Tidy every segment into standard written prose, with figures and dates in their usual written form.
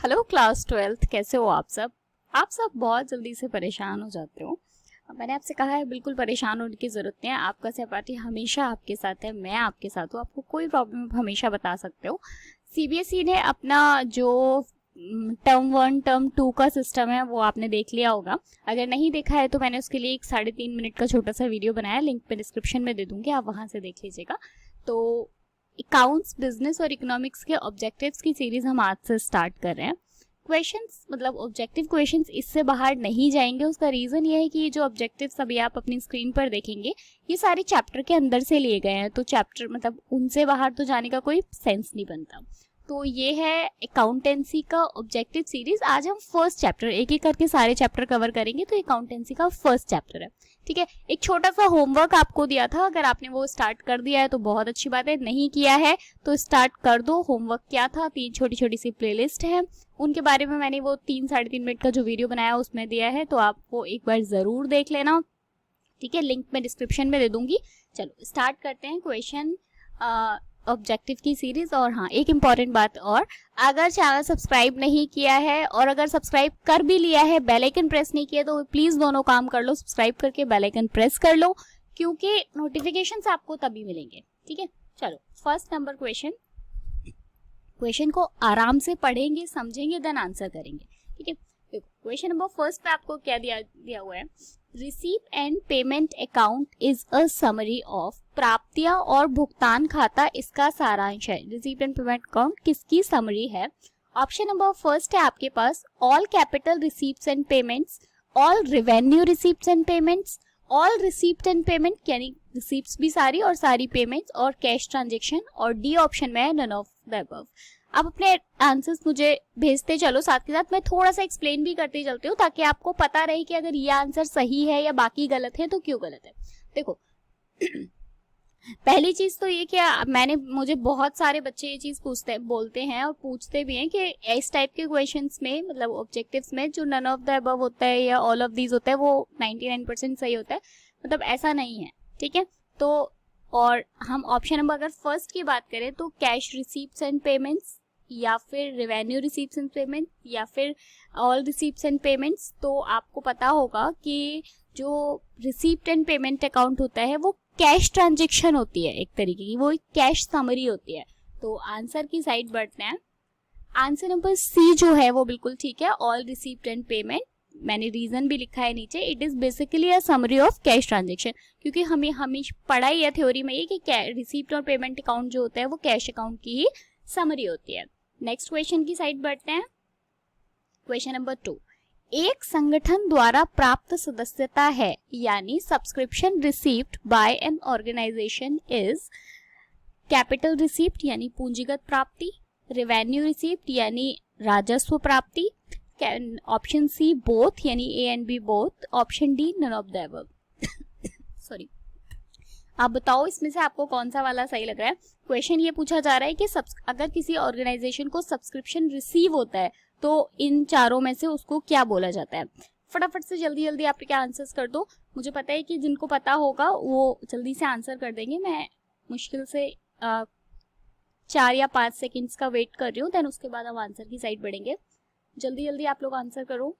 Hello class 12th, कैसे हो आप सब। आप सब बहुत जल्दी से परेशान हो जाते हो। मैंने आपसे कहा है बिल्कुल परेशान होने की ज़रूरत नहीं है। आपका सहपाठी हमेशा आपके साथ है, मैं आपके साथ हूँ। आपको कोई प्रॉब्लम आप हमेशा बता सकते हो। सीबीएसई ने अपना जो टर्म 1 टर्म 2 का सिस्टम है वो आपने देख लिया होगा। अगर नहीं देखा है तो मैंने उसके लिए एक 3.5 मिनट का छोटा सा वीडियो बनाया, लिंक पे डिस्क्रिप्शन में दे दूंगी, आप वहाँ से देख लीजिएगा। तो अकाउंट्स, बिजनेस और इकोनॉमिक्स के ऑब्जेक्टिव्स की सीरीज हम आज से स्टार्ट कर रहे हैं। क्वेश्चंस मतलब ऑब्जेक्टिव क्वेश्चंस इससे बाहर नहीं जाएंगे। उसका रीजन ये है कि ये जो ऑब्जेक्टिव्स अभी आप अपनी स्क्रीन पर देखेंगे ये सारे चैप्टर के अंदर से लिए गए हैं, तो चैप्टर मतलब उनसे बाहर तो जाने का कोई सेंस नहीं बनता। तो ये है अकाउंटेंसी का ऑब्जेक्टिव सीरीज। आज हम फर्स्ट चैप्टर एक एक करके सारे चैप्टर कवर करेंगे। तो अकाउंटेंसी का फर्स्ट चैप्टर है, ठीक है। एक छोटा सा होमवर्क आपको दिया था, अगर आपने वो स्टार्ट कर दिया है तो बहुत अच्छी बात है, नहीं किया है तो स्टार्ट कर दो। होमवर्क क्या था, 3 छोटी छोटी सी प्लेलिस्ट है, उनके बारे में मैंने वो 3-3.5 मिनट का जो वीडियो बनाया उसमें दिया है, तो आप वो एक बार जरूर देख लेना, ठीक है। लिंक मैं डिस्क्रिप्शन में दे दूंगी। चलो स्टार्ट करते हैं क्वेश्चन ऑब्जेक्टिव की सीरीज। और हाँ, एक इम्पॉर्टेंट बात और, अगर चैनल सब्सक्राइब नहीं किया है और अगर सब्सक्राइब कर भी लिया है, बेल आइकन प्रेस नहीं किया, तो प्लीज दोनों काम कर लो, सब्सक्राइब करके बेल आइकन प्रेस कर लो, क्योंकि नोटिफिकेशंस आपको तभी मिलेंगे, ठीक है। चलो फर्स्ट नंबर क्वेश्चन को आराम से पढ़ेंगे, समझेंगे, देन आंसर करेंगे, ठीक है। देखो क्वेश्चन नंबर फर्स्ट पे आपको क्या दिया हुआ है। Receipt and payment account is a summary of, प्राप्तियां और भुगतान खाता इसका सारांश है। रिसीप्ट एंड पेमेंट अकाउंट किसकी समरी है। ऑप्शन नंबर फर्स्ट है आपके पास all capital receipts and payments, all revenue receipts and payments, all receipt and payment यानी रिसीप्ट्स भी सारी और सारी पेमेंट्स, और कैश ट्रांजेक्शन, और डी ऑप्शन में है नन ऑफ द अबव। आप अपने आंसर्स मुझे भेजते चलो, साथ के साथ मैं थोड़ा सा एक्सप्लेन भी करते चलती हूँ ताकि आपको पता रहे कि अगर ये आंसर सही है या बाकी गलत है तो क्यों गलत है। देखो पहली चीज तो ये कि मुझे बहुत सारे बच्चे ये चीज बोलते हैं और पूछते भी हैं कि इस टाइप के क्वेश्चंस में मतलब ऑब्जेक्टिव्स में जो नन ऑफ द अबव होता है या ऑल ऑफ दीज होता है वो 99% सही होता है, मतलब ऐसा नहीं है, ठीक है। तो और हम ऑप्शन नंबर अगर फर्स्ट की बात करें तो कैश रिसीप्ट्स एंड पेमेंट्स, या फिर रेवेन्यू रिसीप्ट्स एंड पेमेंट, या फिर ऑल रिसीप्ट्स एंड पेमेंट्स, तो आपको पता होगा कि जो रिसीप्ट एंड पेमेंट अकाउंट होता है वो कैश ट्रांजेक्शन होती है, एक तरीके की वो एक कैश समरी होती है। तो आंसर की साइड बढ़ते हैं। आंसर नंबर सी जो है वो बिल्कुल ठीक है, ऑल रिसीप्ट एंड पेमेंट। मैंने रीजन भी लिखा है नीचे, it is basically a summary of cash transaction, क्योंकि हमें पढ़ा ही है थ्योरी में ये कि रिसीप्ट और पेमेंट अकाउंट जो होता है वो कैश अकाउंट की ही समरी होती है। नेक्स्ट क्वेश्चन की साइड बढ़ते हैं। क्वेश्चन नंबर 2, एक संगठन द्वारा प्राप्त सदस्यता है यानी subscription received by an organisation is capital receipt यानी पूंजीगत प्राप्ति, रेवेन्यू रिसीप्ट यानी राजस्व प्राप्ति, ऑप्शन सी बोथ यानी A and B both, option D none of the above. Sorry, आप बताओ इसमें से आपको कौन सा वाला सही लग रहा है। क्वेश्चन ये पूछा जा रहा है कि अगर किसी ऑर्गेनाइजेशन को सब्सक्रिप्शन रिसीव होता है तो इन चारों में से उसको क्या बोला जाता है। फटाफट से जल्दी जल्दी आप क्या आंसर्स कर दो। मुझे पता है कि जिनको पता होगा वो जल्दी से आंसर कर देंगे। मैं मुश्किल से 4 या 5 सेकेंड्स का वेट कर रही हूँ, देन उसके बाद हम आंसर की साइड बढ़ेंगे। जल्दी जल्दी आप लोग आंसर करो।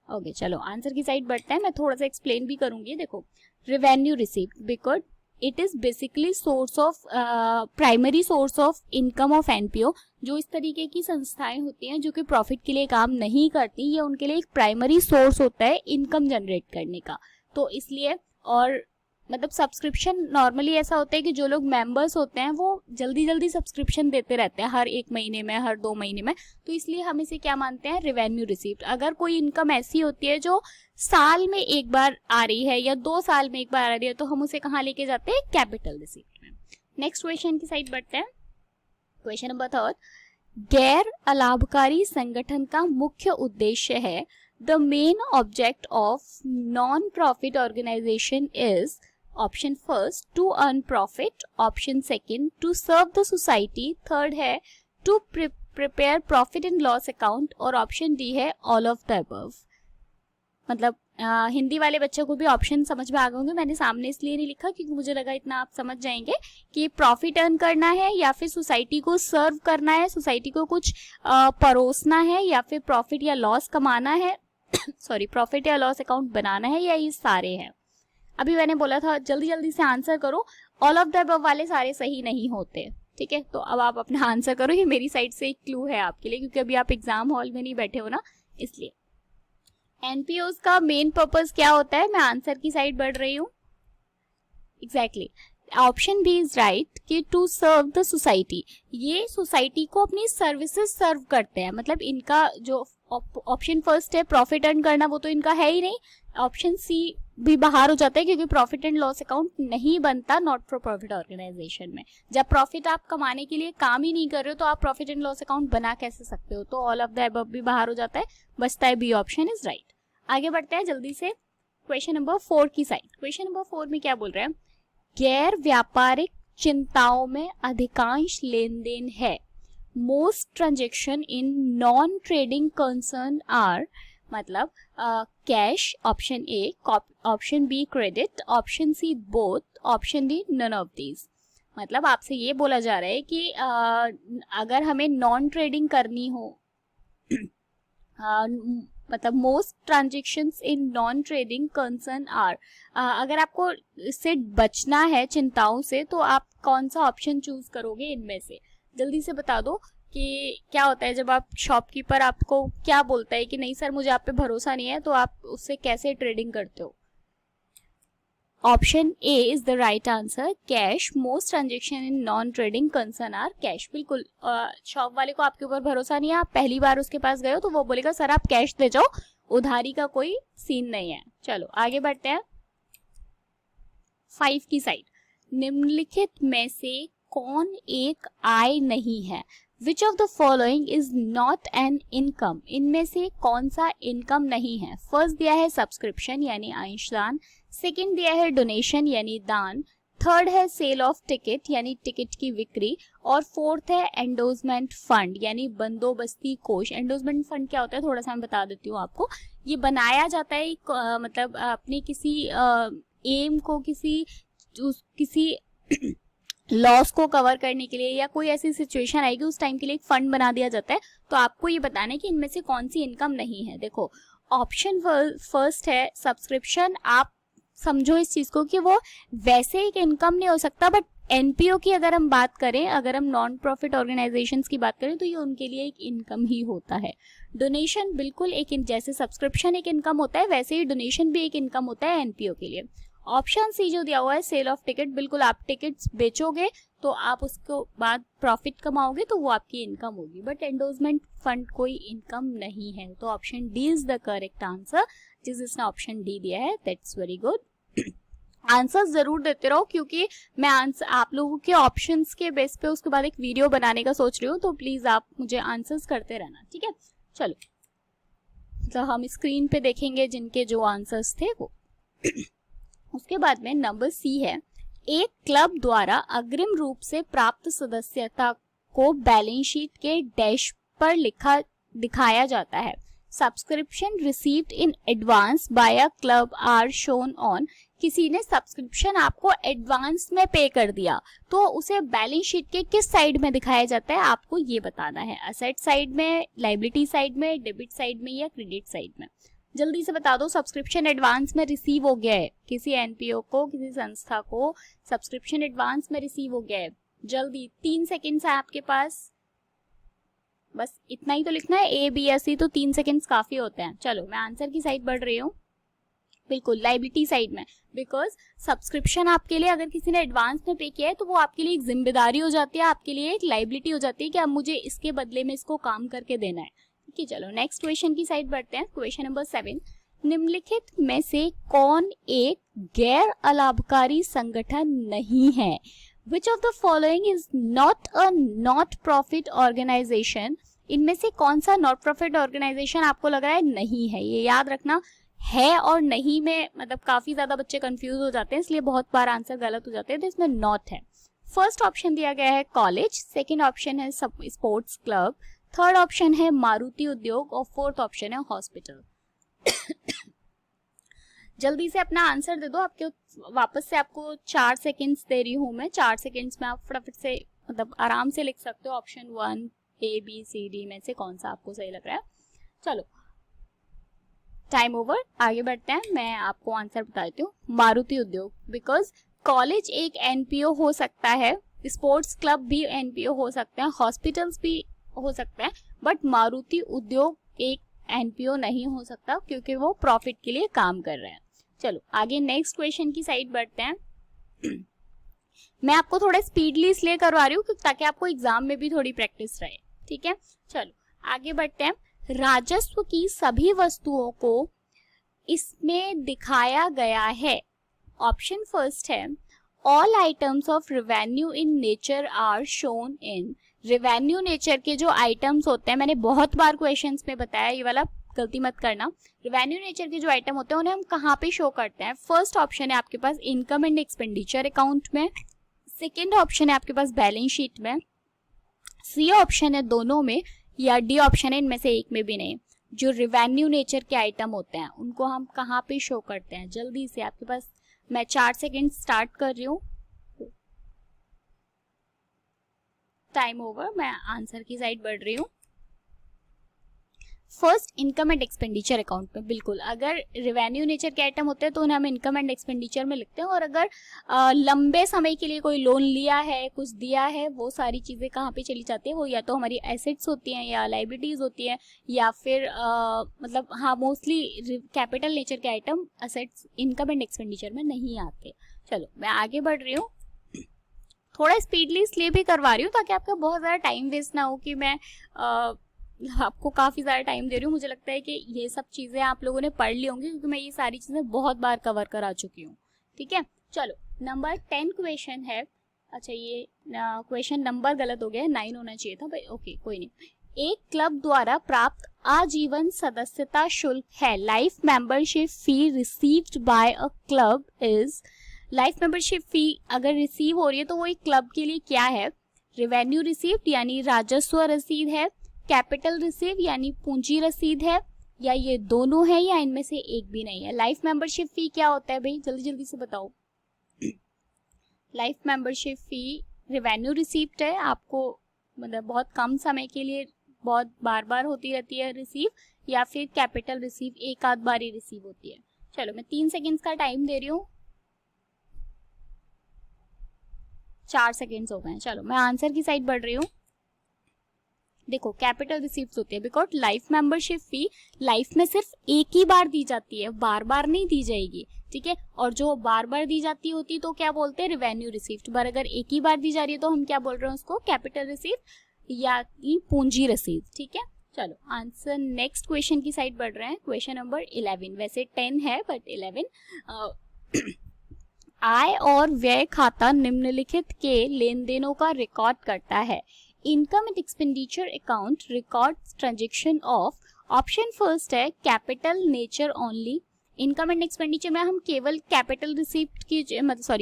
ओके चलो आंसर की साइड बढ़ते हैं। मैं थोड़ा सा एक्सप्लेन भी करूंगी। देखो revenue receipt, because it is basically source of primary source of income of NPO. जो इस तरीके की संस्थाएं होती हैं जो कि प्रॉफिट के लिए काम नहीं करती, ये उनके लिए एक प्राइमरी सोर्स होता है इनकम जनरेट करने का। तो इसलिए, और मतलब सब्सक्रिप्शन नॉर्मली ऐसा होता है कि जो लोग मेंबर्स होते हैं वो जल्दी जल्दी सब्सक्रिप्शन देते रहते हैं, हर 1 महीने में, हर 2 महीने में। तो इसलिए हम इसे क्या मानते हैं, रेवेन्यू रिसीप्ट। अगर कोई इनकम ऐसी होती है जो साल में एक बार आ रही है या 2 साल में एक बार आ रही है तो हम उसे कहाँ लेके जाते हैं, कैपिटल रिसीप्ट में। नेक्स्ट क्वेश्चन की साइड बढ़ते हैं। क्वेश्चन नंबर 3, गैर अलाभकारी संगठन का मुख्य उद्देश्य है। The main object of non profit organisation is, option first to earn profit, option second to serve the society, third है to prepare profit and loss account, और ऑप्शन डी है ऑल ऑफ द अबव। मतलब हिंदी वाले बच्चों को भी option समझ में आ गए होंगे। मैंने सामने इसलिए नहीं लिखा क्योंकि मुझे लगा इतना आप समझ जाएंगे कि प्रॉफिट अर्न करना है या फिर सोसाइटी को सर्व करना है, सोसाइटी को कुछ परोसना है, या फिर प्रॉफिट या लॉस कमाना है सॉरी प्रॉफिट या लॉस अकाउंट बनाना है, या ये सारे हैं। अभी मैंने बोला था जल्दी जल्दी से आंसर करो, ऑल ऑफ द अबव वाले सारे सही नहीं होते, ठीक है। तो अब आप अपना आंसर करो, ये मेरी साइड से एक क्लू है आपके लिए, क्योंकि अभी आप एग्जाम हॉल में नहीं बैठे हो ना, इसलिए। एनपीओस का मेन पर्पस क्या होता है, मैं आंसर की साइड बढ़ रही हूँ। Exactly, option B is right कि टू सर्व द सोसाइटी, ये सोसाइटी को अपनी सर्विसेज सर्व करते हैं। मतलब इनका जो ऑप्शन फर्स्ट है प्रॉफिट अर्न करना, वो तो इनका है ही नहीं। ऑप्शन सी भी बाहर हो जाता है क्योंकि प्रॉफिट एंड लॉस अकाउंट नहीं बनता नॉट फॉर प्रॉफिट ऑर्गेनाइजेशन में। जब प्रॉफिट आप कमाने के लिए काम ही नहीं कर रहे हो तो आप प्रॉफिट एंड लॉस अकाउंट बना कैसे सकते हो। तो ऑल ऑफ द अबव भी बाहर हो जाता है, बचता है बी ऑप्शन इज राइट। आगे बढ़ते हैं जल्दी से क्वेश्चन नंबर 4 की साइड। क्वेश्चन नंबर 4 में क्या बोल रहे हैं, गैर व्यापारिक चिंताओं में अधिकांश लेन देन है। Most transaction in non trading concern are, मतलब cash, option A, option B credit, option C both, option D none of these. मतलब आपसे ये बोला जा रहा है कि अगर हमें नॉन ट्रेडिंग करनी हो मतलब most transactions in non trading concern are, अगर आपको इससे बचना है चिंताओं से तो आप कौन सा ऑप्शन चूज करोगे इनमें से। जल्दी से बता दो कि क्या होता है जब आप शॉपकीपर आपको क्या बोलता है कि नहीं सर मुझे आप पे भरोसा नहीं है, तो आप उससे कैसे ट्रेडिंग करते हो। Option A is the right answer, cash. Most transaction in non trading concern are cash. बिल्कुल, शॉप वाले को आपके ऊपर भरोसा नहीं है, आप पहली बार उसके पास गए हो तो वो बोलेगा सर आप कैश दे जाओ, उधारी का कोई सीन नहीं है। चलो आगे बढ़ते हैं 5 की साइड। निम्नलिखित में से कौन एक आय नहीं है। Which of the following is not an income? इनमें से कौन सा इनकम नहीं है। फर्स्ट दिया है सब्सक्रिप्शन यानी अंशदान, सेकंड दिया है डोनेशन यानी दान, थर्ड है सेल ऑफ टिकट यानी टिकट की बिक्री, और फोर्थ है एंडोर्समेंट फंड यानी बंदोबस्ती कोष। एंडोर्समेंट फंड क्या होता है थोड़ा सा मैं बता देती हूँ आपको। ये बनाया जाता है मतलब अपने किसी एम को किसी लॉस को कवर करने के लिए, या कोई ऐसी सिचुएशन आएगी उस टाइम के लिए एक फंड बना दिया जाता है। तो आपको ये बताना है कि इनमें से कौन सी इनकम नहीं है। देखो ऑप्शन फर्स्ट है सब्सक्रिप्शन, आप समझो इस चीज को कि वो वैसे एक इनकम नहीं हो सकता, बट एनपीओ की अगर हम बात करें, अगर हम नॉन प्रॉफिट ऑर्गेनाइजेशंस की बात करें तो ये उनके लिए एक इनकम ही होता है। डोनेशन बिल्कुल एक, जैसे सब्सक्रिप्शन एक इनकम होता है वैसे ही डोनेशन भी एक इनकम होता है एनपीओ के लिए। ऑप्शन सी जो दिया हुआ है सेल ऑफ टिकट, बिल्कुल आप टिकट्स बेचोगे तो आप उसको बाद प्रॉफिट कमाओगे तो वो आपकी इनकम होगी, बट एंडोर्समेंट फंड कोई इनकम नहीं है। तो option D is the correct answer, जिसने ऑप्शन डी दिया है दैट्स वेरी गुड। आंसर्स जरूर देते रहो क्योंकि मैं आंसर आप लोगों के ऑप्शंस के बेस पे उसके बाद एक वीडियो बनाने का सोच रही हूँ, तो प्लीज आप मुझे आंसर्स करते रहना, ठीक है। चलो तो हम स्क्रीन पे देखेंगे जिनके जो आंसर्स थे वो। उसके बाद में नंबर सी है, एक क्लब द्वारा अग्रिम रूप से प्राप्त सदस्यता को बैलेंस शीट के डैश पर दिखाया जाता है। Subscription received in advance by a club are shown on, किसी ने सब्सक्रिप्शन आपको एडवांस में पे कर दिया तो उसे बैलेंस शीट के किस साइड में दिखाया जाता है आपको ये बताना है। असेट साइड में, लायबिलिटी साइड में, डेबिट साइड में या क्रेडिट साइड में। जल्दी से बता दो, सब्सक्रिप्शन एडवांस में रिसीव हो गया है, किसी एनपीओ को, किसी संस्था को सब्सक्रिप्शन एडवांस में रिसीव हो गया है। जल्दी 3 सेकंड्स है आपके पास, बस इतना ही तो लिखना है, ए बी या सी, तो 3 सेकंड्स काफी होते हैं। चलो मैं आंसर की साइड बढ़ रही हूँ, बिल्कुल लायबिलिटी साइड में, बिकॉज सब्सक्रिप्शन आपके लिए अगर किसी ने एडवांस में पे किया है तो वो आपके लिए एक जिम्मेदारी हो जाती है, आपके लिए एक लायबिलिटी हो जाती है कि अब मुझे इसके बदले में इसको काम करके देना है। ठीक है, चलो नेक्स्ट क्वेश्चन की साइड बढ़ते हैं। क्वेश्चन नंबर 7, निम्नलिखित में से कौन एक गैर अलाभकारी संगठन नहीं है। Which of the following is not a not profit organization? इनमें से कौन सा नॉट प्रॉफिट ऑर्गेनाइजेशन आपको लग रहा है नहीं है। ये याद रखना, है और नहीं में मतलब काफी ज्यादा बच्चे कंफ्यूज हो जाते हैं, इसलिए बहुत बार आंसर गलत हो जाते हैं, तो इसमें नॉट है। फर्स्ट ऑप्शन दिया गया है कॉलेज, सेकंड ऑप्शन है स्पोर्ट्स क्लब, थर्ड ऑप्शन है मारुति उद्योग और फोर्थ ऑप्शन है हॉस्पिटल। जल्दी से अपना आंसर दे दो। आपके वापस से आपको 4 सेकेंड्स दे रही हूँ मैं। 4 सेकेंड्स में आप फटाफट से मतलब आराम से लिख सकते हो ऑप्शन 1 ABCD में से कौन सा आपको सही लग रहा है। चलो टाइम ओवर, आगे बढ़ते हैं। मैं आपको आंसर बता देती हूँ, मारुति उद्योग। बिकॉज कॉलेज एक NPO हो सकता है, स्पोर्ट्स क्लब भी NPO हो सकते हैं, हॉस्पिटल्स भी हो सकते हैं, बट मारुति उद्योग एक NPO नहीं हो सकता क्योंकि वो प्रॉफिट के लिए काम कर रहे हैं। चलो आगे नेक्स्ट क्वेश्चन की साइड बढ़ते हैं। मैं आपको थोड़ा स्पीडली इसलिए करवा रही हूँ ताकि आपको एग्जाम में भी थोड़ी प्रैक्टिस रहे, ठीक है। चलो आगे बढ़ते हैं। राजस्व की सभी वस्तुओं को इसमें दिखाया गया है। ऑप्शन फर्स्ट है, all items of revenue in nature are shown in. Revenue nature के जो आइटम्स होते हैं, मैंने बहुत बार क्वेश्चंस में बताया, ये वाला गलती मत करना। रेवेन्यू नेचर के जो आइटम होते हैं उन्हें हम कहाँ पे शो करते हैं? फर्स्ट ऑप्शन है आपके पास इनकम एंड एक्सपेंडिचर अकाउंट में, सेकेंड ऑप्शन है आपके पास बैलेंस शीट में, सी ऑप्शन है दोनों में, या डी ऑप्शन है इनमें से एक में भी नहीं। जो रेवेन्यू नेचर के आइटम होते हैं उनको हम कहाँ पे शो करते हैं? जल्दी से आपके पास मैं 4 सेकेंड स्टार्ट कर रही हूँ। टाइम ओवर, मैं आंसर की साइड बढ़ रही हूँ। First income and expenditure account में, बिल्कुल। अगर रेवेन्यू नेचर के आइटम होते हैं तो उन्हें हम इनकम एंड एक्सपेंडिचर में लिखते हैं, और अगर लंबे समय के लिए कोई लोन लिया है, कुछ दिया है, वो सारी चीजें कहाँ पे चली जाती है? वो या तो हमारी एसेट्स होती हैं या लाइबिलिटीज होती हैं, या फिर मतलब हाँ मोस्टली कैपिटल नेचर के item assets income and expenditure में नहीं आते। चलो मैं आगे बढ़ रही हूँ। थोड़ा स्पीडली इसलिए भी करवा रही हूँ ताकि आपका बहुत ज़्यादा टाइम वेस्ट ना हो कि मैं आपको काफ़ी ज़्यादा टाइम दे रही हूँ। मुझे लगता है कि ये सब चीज़ें आप लोगों ने पढ़ ली होंगी क्योंकि मैं ये सारी चीज़ें बहुत बार कवर करा चुकी हूँ, ठीक है। चलो नंबर 10 क्वेश्चन है। अच्छा ये क्वेश्चन नंबर गलत हो गया है, 9 होना चाहिए था भाई। ओके कोई नहीं। एक क्लब द्वारा प्राप्त आजीवन सदस्यता शुल्क है। Life membership fee received by a club is. Life membership फी अगर रिसीव हो रही है तो वो एक क्लब के लिए क्या है? रेवेन्यू रिसीव्ड यानी राजस्व रसीद है, कैपिटल रिसीव यानी पूंजी रसीद है, या ये दोनों है, या इनमें से एक भी नहीं है। लाइफ मेंबरशिप फी क्या होता है भाई? जल्दी जल्दी से बताओ। लाइफ मेंबरशिप फी रेवेन्यू रिसीव्ड है, आपको मतलब बहुत कम समय के लिए बहुत बार बार होती रहती है रिसीव, या फिर कैपिटल रिसीव एक आध बार ही रिसीव होती है। चलो मैं 3 सेकेंड्स का टाइम दे रही हूँ। 4 सेकेंड्स हो गए हैं। चलो मैं आंसर की साइड बढ़ रही हूँ। देखो कैपिटल रिसीव्स होती है because life membership fee life में सिर्फ एक ही बार दी जाती है, बार बार नहीं दी जाएगी, ठीक है। और जो बार बार दी जाती होती तो क्या बोलते हैं? Revenue received. पर अगर एक ही बार दी जा रही है तो हम क्या बोल रहे हैं उसको? कैपिटल रिसीव या पूंजी रसीद, ठीक है। चलो आंसर नेक्स्ट क्वेश्चन की साइड बढ़ रहे हैं। क्वेश्चन नंबर 11, वैसे 10 है बट 11। आय और व्यय खाता निम्नलिखित के लेन देनों का रिकॉर्ड करता है। Income and expenditure account records transaction of. Option first है capital nature only. Income and expenditure में हम केवल कैपिटल रिसीप्ट की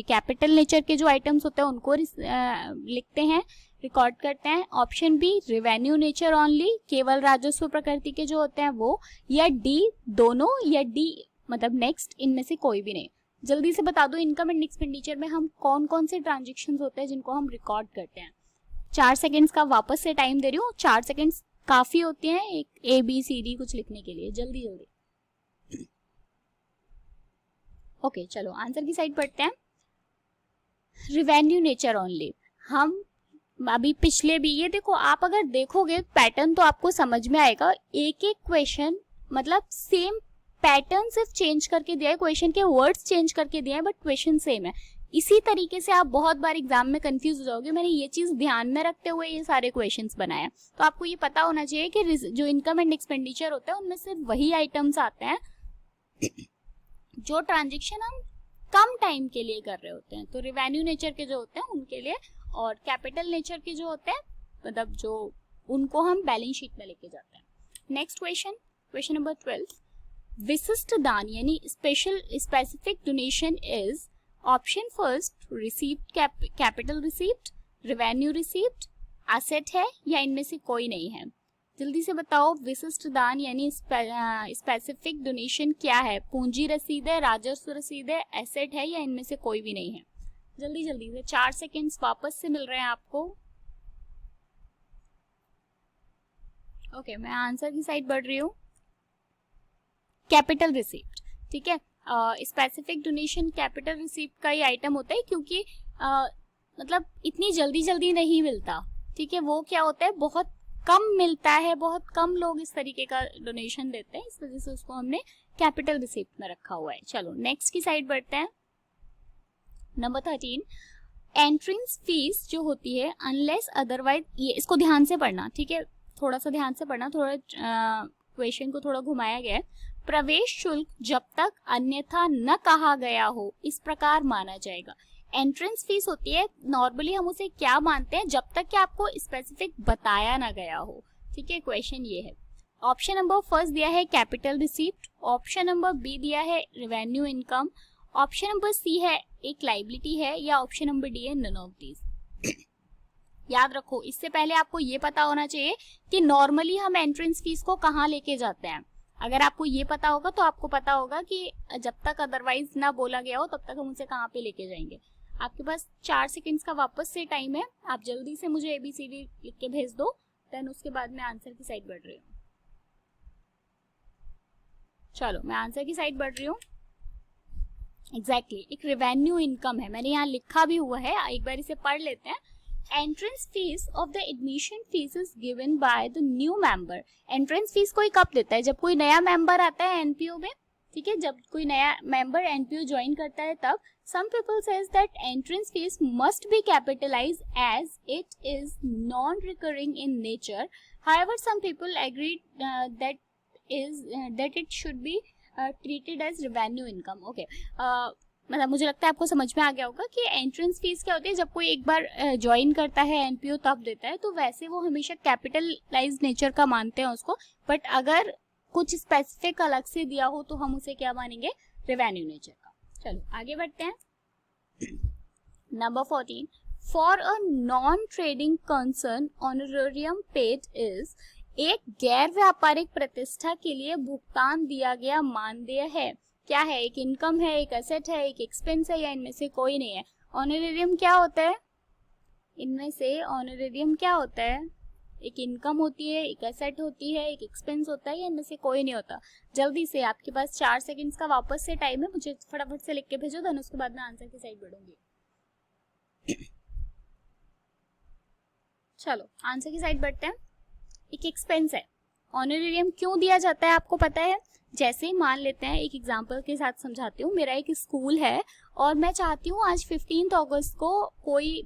कैपिटल नेचर के जो आइटम्स होते हैं उनको लिखते हैं, रिकॉर्ड करते हैं। Option B revenue nature only, केवल राजस्व प्रकृति के जो होते हैं वो, या डी दोनों, या डी मतलब नेक्स्ट इनमें से कोई भी नहीं। जल्दी से बता दो इनकम एंड एक्सपेंडिचर में हम कौन कौन से ट्रांजेक्शन्स होते हैं जिनको हम रिकॉर्ड करते हैं। 4 सेकेंड्स का वापस से टाइम दे रही हूँ। 4 सेकेंड्स काफी होती हैं एक ABCD कुछ लिखने के लिए। जल्दी जल्दी। ओके चलो आंसर की साइड पढ़ते हैं। Revenue nature only. हम अभी पिछले भी ये देखो, आप अगर देखोगे पैटर्न तो आपको समझ में आएगा। एक एक क्वेश्चन मतलब सेम पैटर्न, सिर्फ चेंज करके दिया है, क्वेश्चन के वर्ड्स चेंज करके दिए हैं बट क्वेश्चन सेम है। इसी तरीके से आप बहुत बार एग्जाम में कंफ्यूज हो जाओगे। मैंने ये चीज ध्यान में रखते हुए ये सारे क्वेश्चंस बनाए। तो आपको ये पता होना चाहिए कि जो इनकम एंड एक्सपेंडिचर होता है उनमें सिर्फ वही आइटम्स आते हैं जो ट्रांजेक्शन हम कम टाइम के लिए कर रहे होते हैं। तो रेवेन्यू नेचर के जो होते हैं उनके लिए, और कैपिटल नेचर के जो होते हैं मतलब जो उनको हम बैलेंस शीट में लेके जाते हैं। Next question number 12। विशिष्ट दान यानी specific donation is. Option first received capital received, revenue received, asset है, या इनमें से कोई नहीं है। जल्दी से बताओ, विशिष्ट दान यानी स्पेसिफिक डोनेशन क्या है? पूंजी रसीद है, राजस्व रसीद है, एसेट है, या इनमें से कोई भी नहीं है? जल्दी जल्दी से, 4 सेकेंड्स वापस से मिल रहे हैं आपको। ओके, मैं आंसर की साइड बढ़ रही हूँ। कैपिटल रिसीप्ट, ठीक है। स्पेसिफिक डोनेशन कैपिटल रिसीप्ट का ही आइटम होता है, क्योंकि मतलब इतनी जल्दी जल्दी नहीं मिलता, ठीक है। वो क्या होता है, बहुत कम मिलता है, बहुत कम लोग इस तरीके का डोनेशन देते हैं, इस वजह से उसको हमने कैपिटल रिसीप्ट में रखा हुआ है। चलो नेक्स्ट की साइड बढ़ते हैं। नंबर 13, एंट्रेंस फीस जो होती है अनलेस अदरवाइज, ये इसको ध्यान से पढ़ना, ठीक है, थोड़ा सा ध्यान से पढ़ना, थोड़ा क्वेश्चन को थोड़ा घुमाया गया है। प्रवेश शुल्क जब तक अन्यथा न कहा गया हो इस प्रकार माना जाएगा। एंट्रेंस फीस होती है, नॉर्मली हम उसे क्या मानते हैं, जब तक कि आपको स्पेसिफिक बताया ना गया हो, ठीक है। क्वेश्चन ये है। ऑप्शन नंबर फर्स्ट दिया है capital receipt, option number B दिया है revenue income, option number C है एक लाइबिलिटी है, या ऑप्शन नंबर डी है नन ऑफ दीज। याद रखो, इससे पहले आपको ये पता होना चाहिए कि नॉर्मली हम एंट्रेंस फीस को कहाँ लेके जाते हैं। अगर आपको ये पता होगा तो आपको पता होगा कि जब तक अदरवाइज ना बोला गया हो तब तक हम उसे कहाँ पे लेके जाएंगे। आपके पास 4 सेकेंड्स का वापस से टाइम है, आप जल्दी से मुझे ABCD लिख के भेज दो, देन उसके बाद मैं आंसर की साइड बढ़ रही हूँ। चलो मैं आंसर की साइड बढ़ रही हूँ। एग्जैक्टली, एक रेवेन्यू इनकम है, मैंने यहाँ लिखा भी हुआ है, एक बार इसे पढ़ लेते हैं। Entrance fees of the admission fees is given by the new member. Entrance fees कोई कब देता है, जब कोई नया मेंबर आता है एनपीओ में, ठीक है, जब कोई नया मेंबर एनपीओ ज्वाइन करता है तब। Some people says that entrance fees must be capitalized as it is non-recurring in nature. However, some people agree that it should be treated as revenue income. Okay. मतलब मुझे लगता है आपको समझ में आ गया होगा कि एंट्रेंस फीस क्या होती है, जब कोई एक बार ज्वाइन करता है एनपीओ तब देता है, तो वैसे वो हमेशा कैपिटलाइज नेचर का मानते हैं उसको, बट अगर कुछ स्पेसिफिक अलग से दिया हो तो हम उसे क्या मानेंगे, रेवेन्यू नेचर का। चलो आगे बढ़ते हैं। Number 14, for a non trading concern honorarium paid is, एक गैर व्यापारिक प्रतिष्ठा के लिए भुगतान दिया गया मानदेय है। क्या है, एक इनकम है, एक एसेट है, एक एक्सपेंस है, या इनमें से कोई नहीं है? ऑनरेरियम क्या होता है, इनमें से ऑनरेरियम क्या होता है? एक इनकम होती है, एक एसेट होती है, एक एक्सपेंस होता है, या इनमें से कोई नहीं होता? जल्दी से, आपके पास 4 सेकंड्स का वापस से टाइम है, मुझे फटाफट से लिख के भेजो, देन उसके बाद मैं आंसर की साइड बढ़ूंगी। चलो आंसर की साइड बढ़ते हैं। एक एक्सपेंस है, ऑनरेरियम क्यों दिया जाता है आपको पता है? जैसे मान लेते हैं, एक एग्जांपल के साथ समझाती हूँ। मेरा एक स्कूल है और मैं चाहती हूँ आज 15 अगस्त को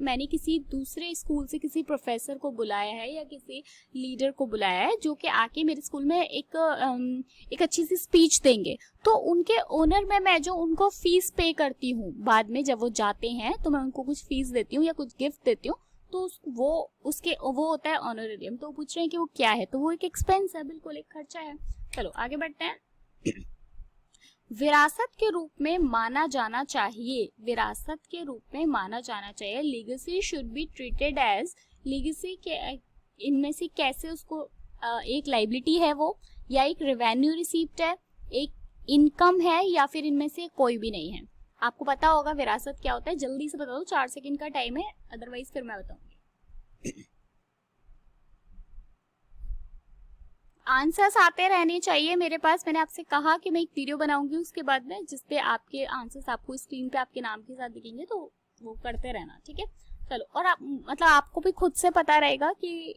मैंने किसी दूसरे स्कूल से किसी प्रोफेसर को बुलाया है या किसी लीडर को बुलाया है जो कि आके मेरे स्कूल में एक अच्छी सी स्पीच देंगे। तो उनके ओनर में मैं जो उनको फीस पे करती हूँ, बाद में जब वो जाते हैं तो मैं उनको कुछ फीस देती हूँ या कुछ गिफ्ट देती हूँ, तो वो होता है ऑनरेरियम। तो पूछ रहे हैं कि वो क्या है, तो वो एक एक्सपेंस है, बिल्कुल एक खर्चा है। चलो आगे बढ़ते हैं। विरासत के रूप में माना जाना चाहिए, विरासत के रूप में माना जाना चाहिए। Legacy should be treated as, legacy के इनमें से कैसे उसको एक लाइबिलिटी है वो, या एक रेवेन्यू रिसीप्ट है, एक इनकम है, या फिर इनमें से कोई भी नहीं है? आपको पता होगा विरासत क्या होता है, जल्दी से बता दो, 4 सेकंड का टाइम है, अदरवाइज फिर मैं बताऊंगी। आंसर्स आते रहने चाहिए मेरे पास। मैंने आपसे कहा कि मैं एक वीडियो बनाऊंगी उसके बाद में, जिसपे आपके आंसर्स आपको स्क्रीन पे आपके नाम के साथ दिखेंगे, तो वो करते रहना, ठीक है। चलो, और आप मतलब आपको भी खुद से पता रहेगा कि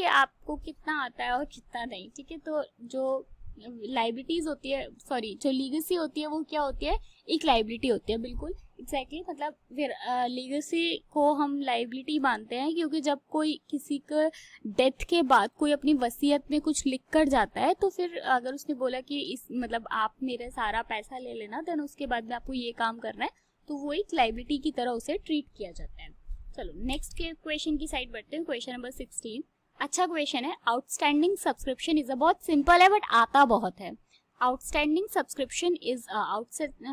आपको कितना आता है और कितना नहीं, ठीक है। तो जो लाइबिलिटीज होती है, सॉरी जो लीगेसी होती है, वो क्या होती है, एक लाइबिलिटी होती है, बिल्कुल एग्जैक्टली। मतलब फिर लीगेसी को हम लाइबिलिटी मानते हैं क्योंकि जब कोई किसी के डेथ के बाद कोई अपनी वसीयत में कुछ लिख कर जाता है, तो फिर अगर उसने बोला कि इस मतलब आप मेरे सारा पैसा ले लेना, देन उसके बाद में आपको ये काम करना है, तो वो एक लाइबिलिटी की तरह उसे ट्रीट किया जाता है। चलो नेक्स्ट के क्वेश्चन की साइड बढ़ते हैं। क्वेश्चन नंबर 16, अच्छा क्वेश्चन है। आउटस्टैंडिंग सब्सक्रिप्शन इज बहुत सिंपल है बट आता बहुत है। आउटस्टैंडिंग सब्सक्रिप्शन इज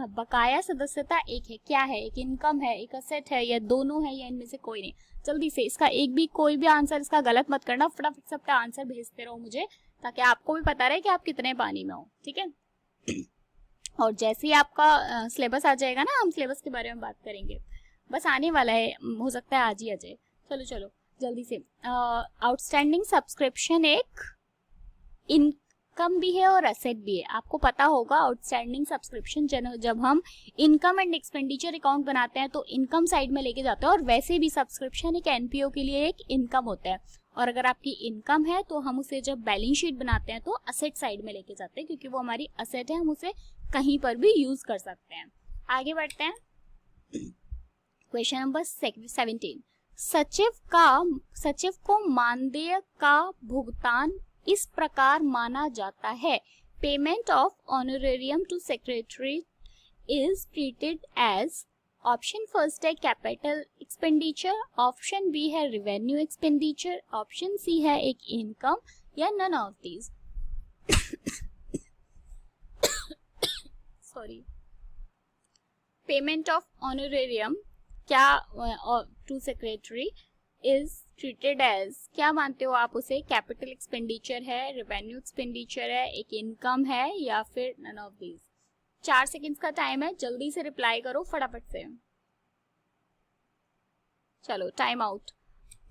बकाया सदस्यता एक है, क्या है, एक इनकम है, एक असेट है, या दोनों है, या इनमें से कोई नहीं। जल्दी से इसका एक भी कोई भी आंसर इसका गलत मत करना, फटाफट सबका आंसर भेजते रहो मुझे, ताकि आपको भी पता रहे कि आप कितने पानी में हो, ठीक है। और जैसे ही आपका सिलेबस आ जाएगा ना, हम सिलेबस के बारे में बात करेंगे, बस आने वाला है, हो सकता है आज ही आ जाए। चलो चलो जल्दी से। आउटस्टैंडिंग सब्सक्रिप्शन एक इनकम भी है और असेट भी है। आपको पता होगा आउटस्टैंडिंग सब्सक्रिप्शन जब हम इनकम एंड एक्सपेंडिचर अकाउंट बनाते हैं तो इनकम साइड में लेके जाते हैं, और वैसे भी सब्सक्रिप्शन एक एनपीओ के लिए एक इनकम होता है, और अगर आपकी इनकम है तो हम उसे जब बैलेंस शीट बनाते हैं तो असेट साइड में लेके जाते हैं, क्योंकि वो हमारी असेट है, हम उसे कहीं पर भी यूज कर सकते हैं। आगे बढ़ते हैं। Question number 17। सचिव को मानदेय का भुगतान इस प्रकार माना जाता है। Payment of honorarium to secretary is treated as, option first है कैपिटल एक्सपेंडिचर, ऑप्शन बी है रेवेन्यू एक्सपेंडिचर, ऑप्शन सी है एक इनकम, या none of these. Sorry. Payment of honorarium क्या to secretary is treated as, क्या मानते हो आप उसे, कैपिटल एक्सपेंडिचर है, रेवेन्यू एक्सपेंडिचर है, एक इनकम है, या फिर नन ऑफ दीज। 4 सेकेंड्स का टाइम है, जल्दी से रिप्लाई करो फटाफट से। चलो टाइम आउट।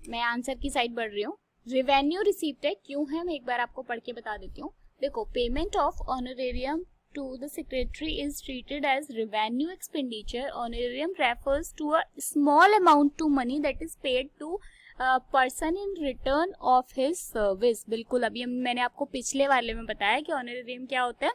मैं आंसर की साइड बढ़ रही हूँ। रेवेन्यू रिसीप्ट है, क्यों है मैं एक बार आपको पढ़ के बता देती हूँ। देखो, payment of honorarium to the secretary is treated as revenue expenditure. Honorarium refers to a small amount to money that is paid to person in return of his service. बिल्कुल, अभी मैंने आपको पिछले वाले में बताया कि ऑनरेरियम क्या होता है।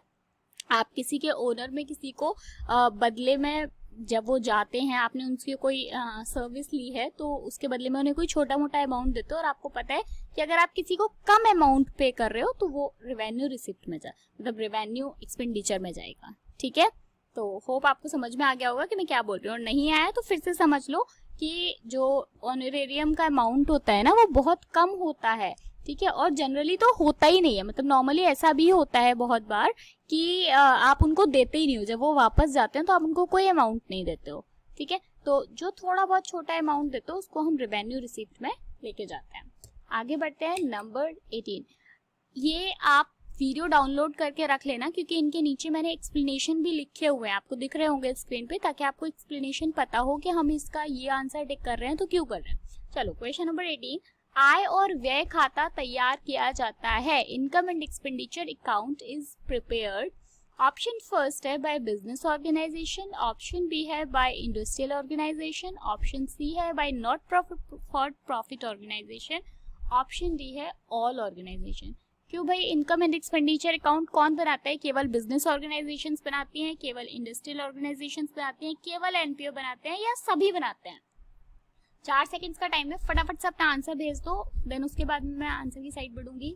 आप किसी के ओनर में किसी को बदले में, जब वो जाते हैं, आपने उनकी कोई सर्विस ली है तो उसके बदले में उन्हें कोई छोटा मोटा अमाउंट देते हो, और आपको पता है कि अगर आप किसी को कम अमाउंट पे कर रहे हो तो वो रेवेन्यू रिसिप्ट में मतलब रेवेन्यू एक्सपेंडिचर में जाएगा, ठीक है। तो होप आपको समझ में आ गया होगा कि मैं क्या बोल रही हूँ, और नहीं आया तो फिर से समझ लो कि जो ऑनरेरियम का अमाउंट होता है ना वो बहुत कम होता है, ठीक है, और जनरली तो होता ही नहीं है। मतलब नॉर्मली ऐसा भी होता है बहुत बार कि आप उनको देते ही नहीं हो, जब वो वापस जाते हैं तो आप उनको कोई अमाउंट नहीं देते हो, ठीक है। तो जो थोड़ा बहुत छोटा अमाउंट देते हो उसको हम रेवेन्यू रिसिप्ट में लेके जाते हैं। आगे बढ़ते हैं। नंबर 18, ये आप वीडियो डाउनलोड करके रख लेना, क्योंकि इनके नीचे मैंने एक्सप्लेनेशन भी लिखे हुए हैं, आपको दिख रहे होंगे स्क्रीन पे, ताकि आपको एक्सप्लेनेशन पता हो कि हम इसका ये आंसर टिक कर रहे हैं तो क्यों कर रहे हैं। चलो क्वेश्चन नंबर 18, आय और व्यय खाता तैयार किया जाता है। Income and expenditure account is prepared. Option first है by business organisation, option B है by industrial organisation, option C है by not for profit organisation, option D है ऑल ऑर्गेनाइजेशन। क्यों भाई, इनकम एंड एक्सपेंडिचर अकाउंट कौन बनाता है? केवल बिजनेस ऑर्गेनाइजेशंस बनाती हैं, केवल इंडस्ट्रियल ऑर्गेनाइजेशंस बनाती हैं, केवल एनपीओ बनाते हैं, या सभी बनाते हैं? 4 सेकंड्स का टाइम है, फटाफट से अपना आंसर भेज दो, देन उसके बाद मैं आंसर की साइड बढ़ूंगी।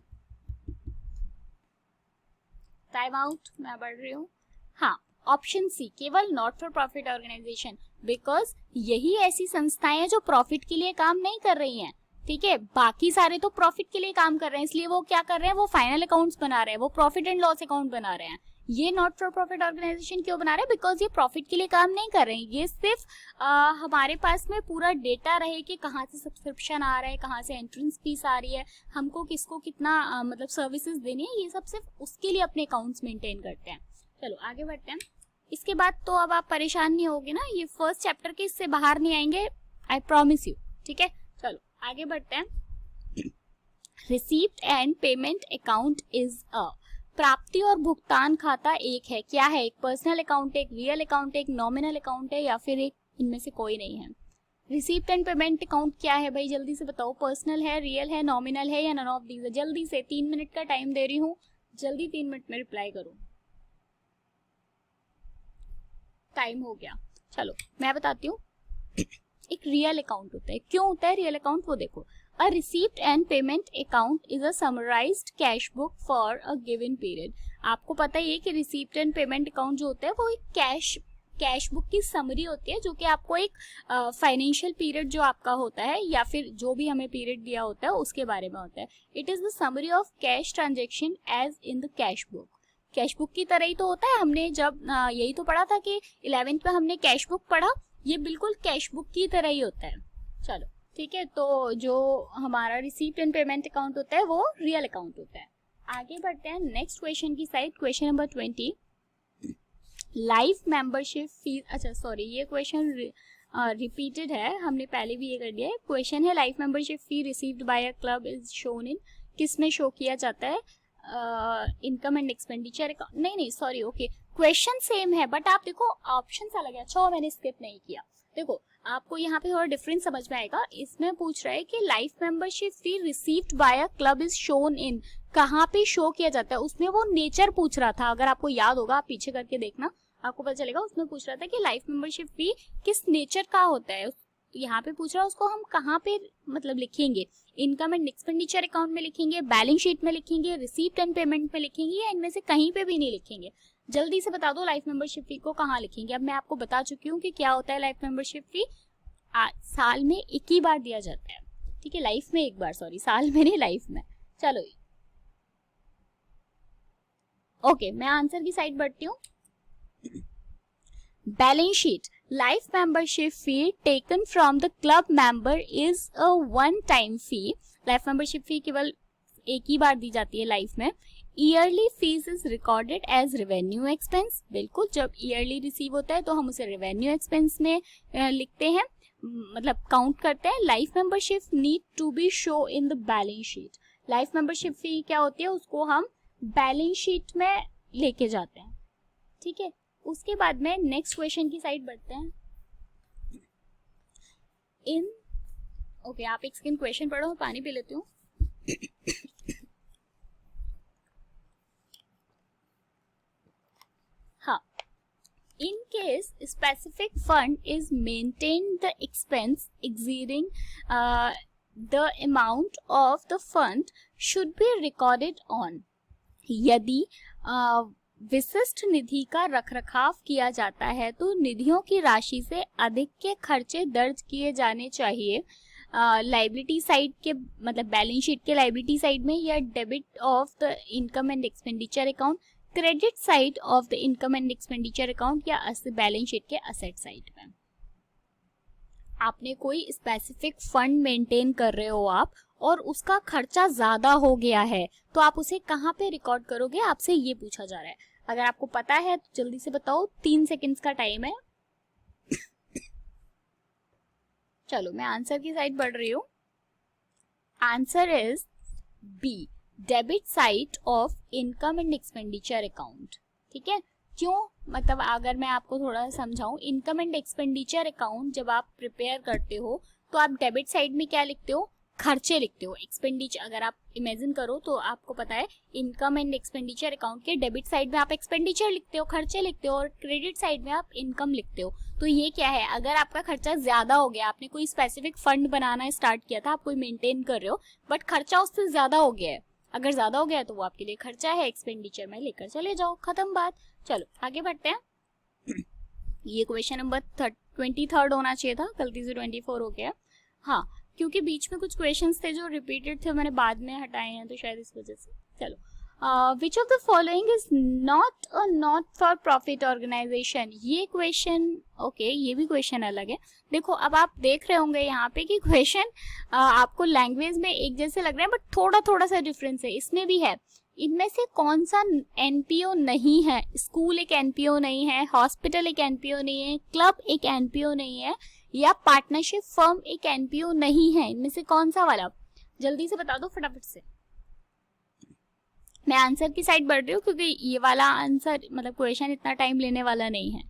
टाइम आउट, मैं बढ़ रही हूँ। हाँ, ऑप्शन सी, केवल not for profit organisation, because यही ऐसी संस्थाएं हैं जो प्रॉफिट के लिए काम नहीं कर रही हैं, ठीक है। बाकी सारे तो प्रॉफिट के लिए काम कर रहे हैं, इसलिए वो क्या कर रहे हैं, वो फाइनल अकाउंट्स बना रहे हैं, वो प्रॉफिट एंड लॉस अकाउंट बना रहे हैं। ये नॉट फॉर प्रॉफिट ऑर्गेनाइजेशन क्यों बना रहे हैं? बिकॉज ये प्रॉफिट के लिए काम नहीं कर रहे हैं, ये सिर्फ हमारे पास में पूरा डेटा रहे कि कहाँ से सब्सक्रिप्शन आ रहा है, कहाँ से एंट्रेंस फीस आ रही है, हमको किसको कितना मतलब सर्विसेज देनी है, ये सब सिर्फ उसके लिए अपने अकाउंट्स मेंटेन करते हैं। चलो आगे बढ़ते हैं। इसके बाद तो अब आप परेशान नहीं होगे ना, ये फर्स्ट चैप्टर के इससे बाहर नहीं आएंगे, आई प्रॉमिस यू, ठीक है। चलो आगे बढ़ते हैं। Receipt and payment account is अ, प्राप्ति और भुगतान खाता एक है, क्या है? एक पर्सनल अकाउंट, एक रियल अकाउंट, एक नॉमिनल अकाउंट है, या फिर एक इनमें से कोई नहीं है? रिसीप्ट एंड पेमेंट अकाउंट क्या है भाई, जल्दी से बताओ। पर्सनल है, रियल है, नॉमिनल है, या नन ऑफ दीज है? जल्दी से, 3 मिनट का टाइम दे रही हूँ, जल्दी 3 मिनट में रिप्लाई करो। टाइम हो गया। चलो मैं बताती हूँ। एक रियल अकाउंट होता है, क्यों होता है रियल अकाउंट वो देखो। A receipt and payment account is a summarised cash book for a given period. आपको पता ही है कि रिसीप्ट एंड पेमेंट अकाउंट जो होता है वो एक कैश बुक की समरी होती है, जो कि आपको एक फाइनेंशियल पीरियड जो आपका होता है, या फिर जो भी हमें पीरियड दिया होता है उसके बारे में होता है। It is the summary of cash transaction as in the cash book. Cash book की तरह ही तो होता है। हमने जब यही तो पढ़ा था कि 11th में हमने कैश बुक पढ़ा, ये बिल्कुल कैश बुक की तरह ही होता है। चलो ठीक है, तो जो हमारा रिसीप्ट एंड पेमेंट अकाउंट होता है वो रियल अकाउंट होता है। आगे बढ़ते हैं नेक्स्ट क्वेश्चन की side. Question number 20, life membership fees. अच्छा सॉरी, ये क्वेश्चन रिपीटेड है, हमने पहले भी ये कर दिया है। क्वेश्चन है life membership fee received by a club is shown इन, किस में शो किया जाता है? Income and expenditure account. नहीं सॉरी, ओके क्वेश्चन सेम है बट आप देखो ऑप्शन अलग है। अच्छा मैंने स्किप नहीं किया। देखो आपको यहाँ पे थोड़ा डिफरेंस समझ में आएगा। इसमें पूछ रहा है कि life membership fee received by a club is shown इन, कहाँ पे शो किया जाता है। उसमें वो नेचर पूछ रहा था, अगर आपको याद होगा आप पीछे करके देखना, आपको पता चलेगा। उसमें पूछ रहा था कि लाइफ मेंबरशिप फी किस नेचर का होता है। यहाँ पे पूछ रहा है उसको हम कहाँ पे मतलब लिखेंगे, इनकम एंड एक्सपेंडिचर अकाउंट में लिखेंगे, बैलेंस शीट में लिखेंगे, रिसीप्ट एंड पेमेंट में लिखेंगे, या इनमें से कहीं पे भी नहीं लिखेंगे। जल्दी से बता दो लाइफ मेंबरशिप फी को कहाँ लिखेंगे। अब मैं आपको बता चुकी हूँ कि क्या होता है लाइफ मेंबरशिप फी। साल में एक ही बार दिया जाता है, ठीक है, लाइफ में एक बार, सॉरी साल में नहीं लाइफ में। चलो ओके, मैं आंसर की साइड बढ़ती हूँ। Balance sheet, life membership fee taken from the club member is a one time fee. Life membership fee केवल एक ही बार दी जाती है लाइफ में। Yearly fees is recorded as revenue expense. बिल्कुल, जब ईयरली रिसीव होता है तो हम उसे रेवेन्यू एक्सपेंस में लिखते हैं, मतलब काउंट करते हैं। Life membership need to be show in the balance sheet. Life membership fee क्या होती है, उसको हम बैलेंस शीट में लेके जाते हैं, ठीक है। उसके बाद में नेक्स्ट क्वेश्चन की साइड बढ़ते हैं। ओके आप एक सेकंड क्वेश्चन पढ़ो, मैं पानी पी लेती हूँ। हाँ, in case specific fund is maintained, the expense exceeding the amount of the fund should be recorded on। यदि विशिष्ट निधि का रखरखाव किया जाता है तो निधियों की राशि से अधिक के खर्चे दर्ज किए जाने चाहिए लाइबिलिटी साइड के, मतलब बैलेंस शीट के लाइबिलिटी साइड में, या debit of the income and expenditure account, credit side of the income and expenditure account, या बैलेंस शीट के असेट साइड में। आपने कोई स्पेसिफिक फंड मेंटेन कर रहे हो आप, और उसका खर्चा ज्यादा हो गया है, तो आप उसे कहाँ पे रिकॉर्ड करोगे, आपसे ये पूछा जा रहा है। अगर आपको पता है तो जल्दी से बताओ, 3 सेकंड्स का टाइम है। चलो मैं आंसर की साइड बढ़ रही हूँ। Answer is B, debit side of income and expenditure account, ठीक है। क्यों, मतलब अगर मैं आपको थोड़ा समझाऊं, इनकम एंड एक्सपेंडिचर अकाउंट जब आप प्रिपेयर करते हो तो आप डेबिट साइड में क्या लिखते हो, खर्चे लिखते हो। एक्सपेंडिचर अगर आप इमेजिन करो तो आपको पता है इनकम एंड एक्सपेंडिचर अकाउंट के डेबिट साइड में आप एक्सपेंडिचर लिखते हो, खर्चे लिखते हो, और क्रेडिट साइड में आप इनकम लिखते हो। तो ये क्या है, अगर आपका खर्चा ज्यादा हो गया, आपने कोई स्पेसिफिक फंड बनाना स्टार्ट किया था, आप कोई मेंटेन कर रहे हो, बट खर्चा उससे ज्यादा हो गया है, अगर ज्यादा हो गया है तो वो आपके लिए खर्चा है, एक्सपेंडिचर में लेकर चले जाओ, खत्म बात। चलो आगे बढ़ते हैं। ये क्वेश्चन नंबर 23 होना चाहिए था, गलती से 24 हो गया। हाँ, क्योंकि बीच में कुछ क्वेश्चंस थे जो रिपीटेड थे, मैंने बाद में हटाए हैं, तो शायद इस वजह से। चलो, which of the following is not a not for profit organisation. ये क्वेश्चन ओके, ये भी क्वेश्चन अलग है। देखो अब आप देख रहे होंगे यहाँ पे कि क्वेश्चन आपको लैंग्वेज में एक जैसे लग रहे हैं, बट थोड़ा थोड़ा सा डिफरेंस है, इसमें भी है। इनमें से कौन सा एनपीओ नहीं है? स्कूल एक एनपीओ नहीं है, हॉस्पिटल एक एनपीओ नहीं है, क्लब एक एनपीओ नहीं है, या पार्टनरशिप फर्म एक एनपीओ नहीं है। इनमें से कौन सा वाला, जल्दी से बता दो फटाफट से। मैं आंसर की साइड बढ़ रही हूँ क्योंकि ये वाला आंसर मतलब क्वेश्चन इतना टाइम लेने वाला नहीं है।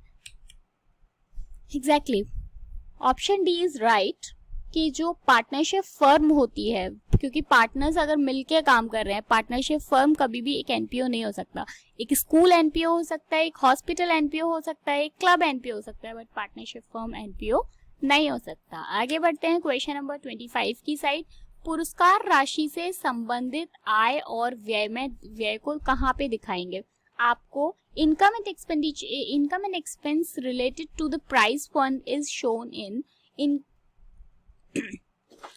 Exactly, option D is right, कि जो पार्टनरशिप फर्म होती है, क्योंकि पार्टनर्स अगर मिलके काम कर रहे हैं, पार्टनरशिप फर्म कभी भी एक एनपीओ नहीं हो सकता। एक स्कूल एनपीओ हो सकता है, एक हॉस्पिटल एनपीओ हो सकता है, एक क्लब एनपीओ हो सकता है, बट पार्टनरशिप फर्म एनपीओ नहीं हो सकता। आगे बढ़ते हैं क्वेश्चन नंबर 25 की साइड। पुरस्कार राशि से संबंधित आय और व्यय को कहाँ पे दिखाएंगे? आपको income and expense related to the prize fund is shown in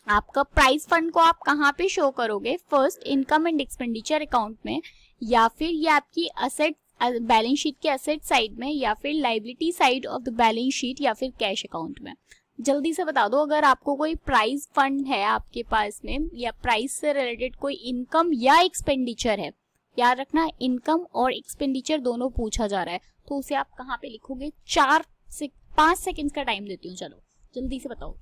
आपका प्राइस फंड को आप कहाँ पे शो करोगे, first income and expenditure account में, या फिर ये आपकी असेट बैलेंस शीट के असेट साइड में, या फिर liability side of the balance sheet, या फिर कैश अकाउंट में। जल्दी से बता दो, अगर आपको कोई प्राइस फंड है आपके पास में, या प्राइस से रिलेटेड कोई इनकम या एक्सपेंडिचर है, याद रखना इनकम और एक्सपेंडिचर दोनों पूछा जा रहा है, तो उसे आप कहाँ पे लिखोगे। 4 से 5 सेकेंड्स का टाइम देती हूँ, चलो जल्दी से बताओ।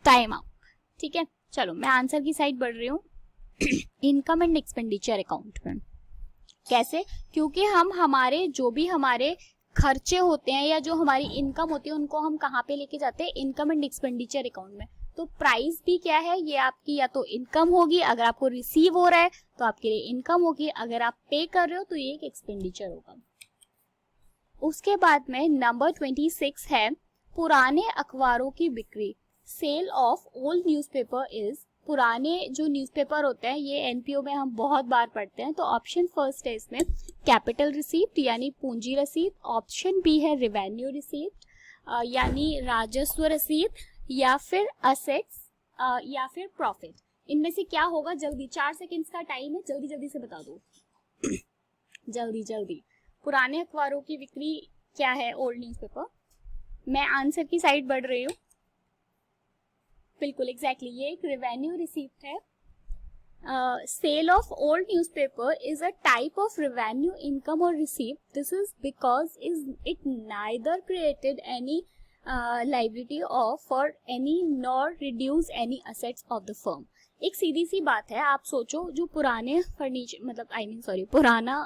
टाइम आउट, ठीक है। चलो मैं आंसर की साइड बढ़ रही हूँ। इनकम एंड एक्सपेंडिचर अकाउंट में कैसे, क्योंकि हम हमारे जो भी हमारे खर्चे होते हैं या जो हमारी इनकम होती है उनको हम कहाँ पे लेके जाते हैं, इनकम एंड एक्सपेंडिचर अकाउंट में। तो प्राइस भी क्या है, ये आपकी या तो इनकम होगी, अगर आपको रिसीव हो रहा है तो आपके लिए इनकम होगी, अगर आप पे कर रहे हो तो ये एक एक्सपेंडिचर होगा। उसके बाद में नंबर 26 है पुराने अखबारों की बिक्री। Sale of old newspaper is, पुराने जो न्यूज़पेपर होते हैं ये एनपीओ में हम बहुत बार पढ़ते हैं, तो ऑप्शन फर्स्ट है इसमें कैपिटल रिसीप्ट यानी पूंजी रसीद, ऑप्शन बी है रेवेन्यू रिसीप्ट यानी राजस्व रसीद, या फिर असेट्स या फिर प्रॉफिट। इनमें से क्या होगा, जल्दी 4 सेकेंड्स का टाइम है, जल्दी जल्दी से बता दो। जल्दी जल्दी, पुराने अखबारों की बिक्री क्या है, ओल्ड न्यूज़पेपर। मैं आंसर की साइड बढ़ रही हूँ, बिल्कुल एग्जैक्टली ये एक रेवेन्यू रिसीप्ट है। Sale of old newspaper is a type of revenue income और receipt, this is because it neither created any liability of for any nor reduce any assets of the firm. एक सीधी सी बात है, आप सोचो जो पुराने फर्नीचर मतलब पुराना